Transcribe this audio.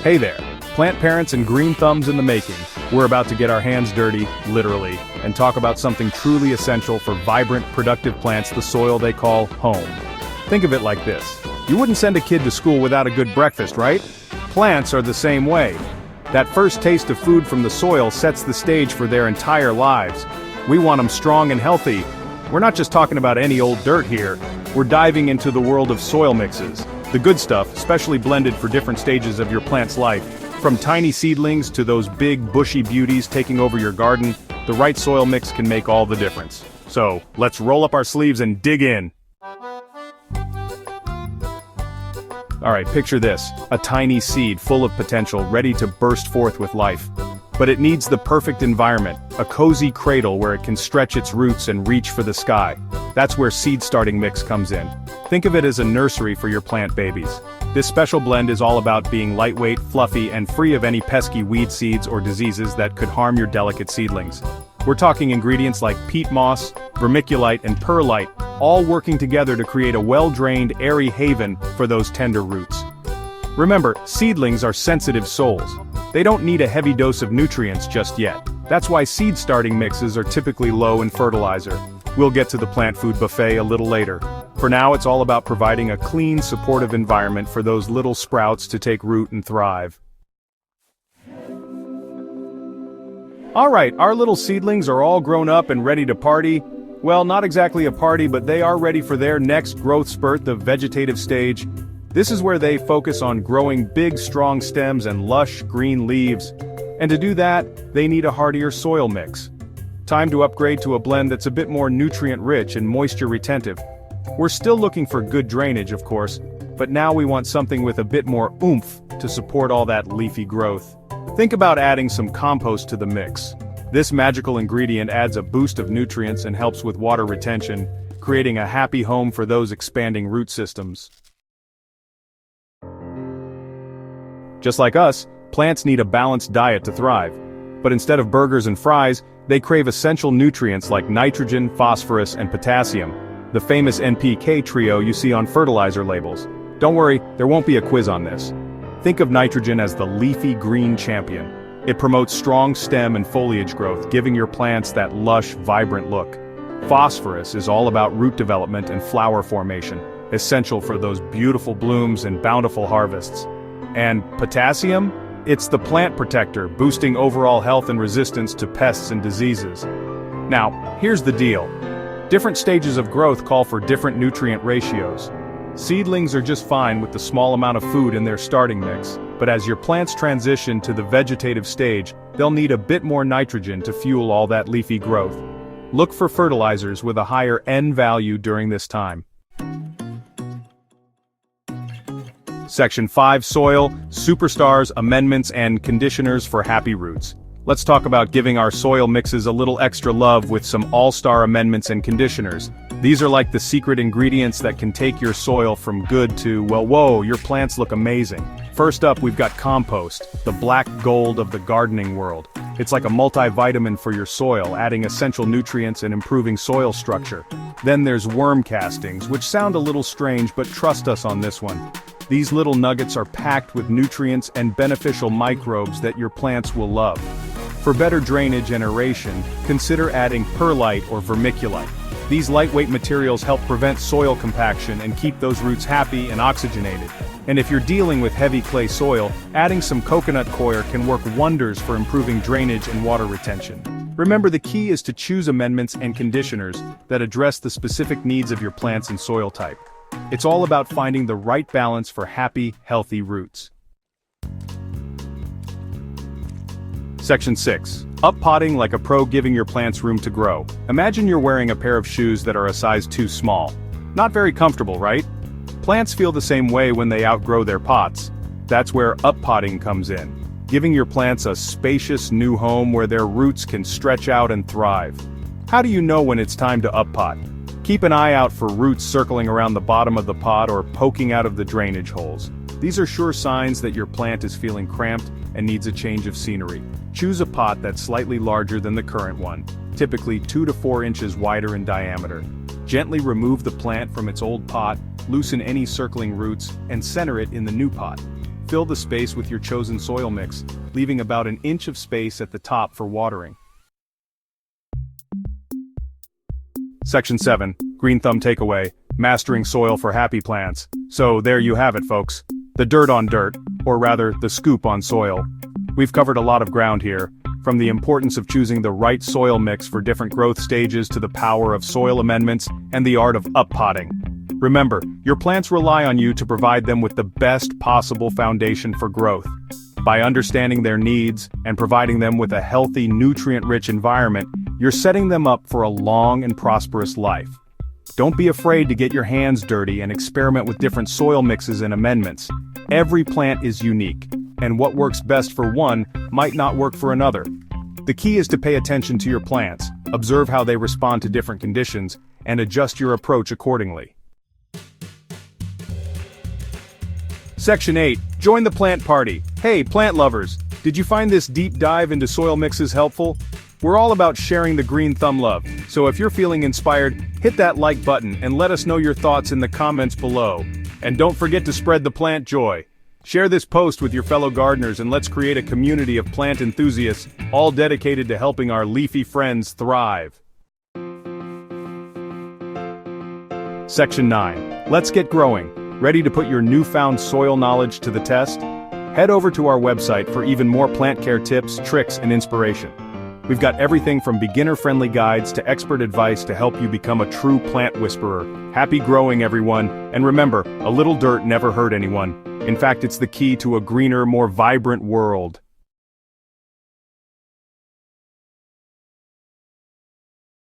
Hey there, plant parents and green thumbs in the making. We're about to get our hands dirty, literally, and talk about something truly essential for vibrant, productive plants, the soil they call home. Think of it like this. You wouldn't send a kid to school without a good breakfast, right? Plants are the same way. That first taste of food from the soil sets the stage for their entire lives. We want them strong and healthy. We're not just talking about any old dirt here. We're diving into the world of soil mixes. The good stuff, specially blended for different stages of your plant's life. From tiny seedlings to those big, bushy beauties taking over your garden, the right soil mix can make all the difference. So, let's roll up our sleeves and dig in. Alright, picture this, a tiny seed full of potential, ready to burst forth with life. But it needs the perfect environment, a cozy cradle where it can stretch its roots and reach for the sky. That's where seed starting mix comes in. Think of it as a nursery for your plant babies. This special blend is all about being lightweight, fluffy, and free of any pesky weed seeds or diseases that could harm your delicate seedlings. We're talking ingredients like peat moss, vermiculite, and perlite, all working together to create a well-drained, airy haven for those tender roots. Remember, seedlings are sensitive souls. They don't need a heavy dose of nutrients just yet. That's why seed starting mixes are typically low in fertilizer. We'll get to the plant food buffet a little later. For now, it's all about providing a clean, supportive environment for those little sprouts to take root and thrive. Alright, our little seedlings are all grown up and ready to party. Well, not exactly a party, but they are ready for their next growth spurt, the vegetative stage. This is where they focus on growing big, strong stems and lush, green leaves. And to do that, they need a heartier soil mix. Time to upgrade to a blend that's a bit more nutrient-rich and moisture-retentive. We're still looking for good drainage, of course, but now we want something with a bit more oomph to support all that leafy growth. Think about adding some compost to the mix. This magical ingredient adds a boost of nutrients and helps with water retention, creating a happy home for those expanding root systems. Just like us, plants need a balanced diet to thrive. But instead of burgers and fries, they crave essential nutrients like nitrogen, phosphorus, and potassium, the famous NPK trio you see on fertilizer labels. Don't worry, there won't be a quiz on this. Think of nitrogen as the leafy green champion. It promotes strong stem and foliage growth, giving your plants that lush, vibrant look. Phosphorus is all about root development and flower formation, essential for those beautiful blooms and bountiful harvests. And potassium? It's the plant protector, boosting overall health and resistance to pests and diseases. Now, here's the deal. Different stages of growth call for different nutrient ratios. Seedlings are just fine with the small amount of food in their starting mix, but as your plants transition to the vegetative stage, they'll need a bit more nitrogen to fuel all that leafy growth. Look for fertilizers with a higher N value during this time. Section 5 Soil, Superstars, Amendments, and Conditioners for Happy Roots. Let's talk about giving our soil mixes a little extra love with some all-star amendments and conditioners. These are like the secret ingredients that can take your soil from good to, well, whoa, your plants look amazing. First up, we've got compost, the black gold of the gardening world. It's like a multivitamin for your soil, adding essential nutrients and improving soil structure. Then there's worm castings, which sound a little strange, but trust us on this one. These little nuggets are packed with nutrients and beneficial microbes that your plants will love. For better drainage and aeration, consider adding perlite or vermiculite. These lightweight materials help prevent soil compaction and keep those roots happy and oxygenated. And if you're dealing with heavy clay soil, adding some coconut coir can work wonders for improving drainage and water retention. Remember, the key is to choose amendments and conditioners that address the specific needs of your plants and soil type. It's all about finding the right balance for happy, healthy roots. Section 6. Up-potting like a pro, giving your plants room to grow. Imagine you're wearing a pair of shoes that are a size too small. Not very comfortable, right? Plants feel the same way when they outgrow their pots. That's where up-potting comes in, giving your plants a spacious new home where their roots can stretch out and thrive. How do you know when it's time to up-pot? Keep an eye out for roots circling around the bottom of the pot or poking out of the drainage holes. These are sure signs that your plant is feeling cramped and needs a change of scenery. Choose a pot that's slightly larger than the current one, typically 2 to 4 inches wider in diameter. Gently remove the plant from its old pot, loosen any circling roots, and center it in the new pot. fill the space with your chosen soil mix, leaving about an inch of space at the top for watering. Section 7, Green Thumb Takeaway, Mastering Soil for Happy Plants. So there you have it, folks. The dirt on dirt, or rather, the scoop on soil. We've covered a lot of ground here, from the importance of choosing the right soil mix for different growth stages to the power of soil amendments and the art of up-potting. Remember, your plants rely on you to provide them with the best possible foundation for growth. By understanding their needs and providing them with a healthy, nutrient-rich environment, you're setting them up for a long and prosperous life. Don't be afraid to get your hands dirty and experiment with different soil mixes and amendments. Every plant is unique, and what works best for one might not work for another. The key is to pay attention to your plants, observe how they respond to different conditions, and adjust your approach accordingly. Section 8. Join the plant party. Hey, plant lovers! Did you find this deep dive into soil mixes helpful? We're all about sharing the green thumb love, so if you're feeling inspired, hit that like button and let us know your thoughts in the comments below. And don't forget to spread the plant joy. Share this post with your fellow gardeners and let's create a community of plant enthusiasts, all dedicated to helping our leafy friends thrive. Section 9. Let's get growing. Ready to put your newfound soil knowledge to the test? Head over to our website for even more plant care tips, tricks, and inspiration. We've got everything from beginner-friendly guides to expert advice to help you become a true plant whisperer. Happy growing, everyone, and remember, a little dirt never hurt anyone. In fact, it's the key to a greener, more vibrant world.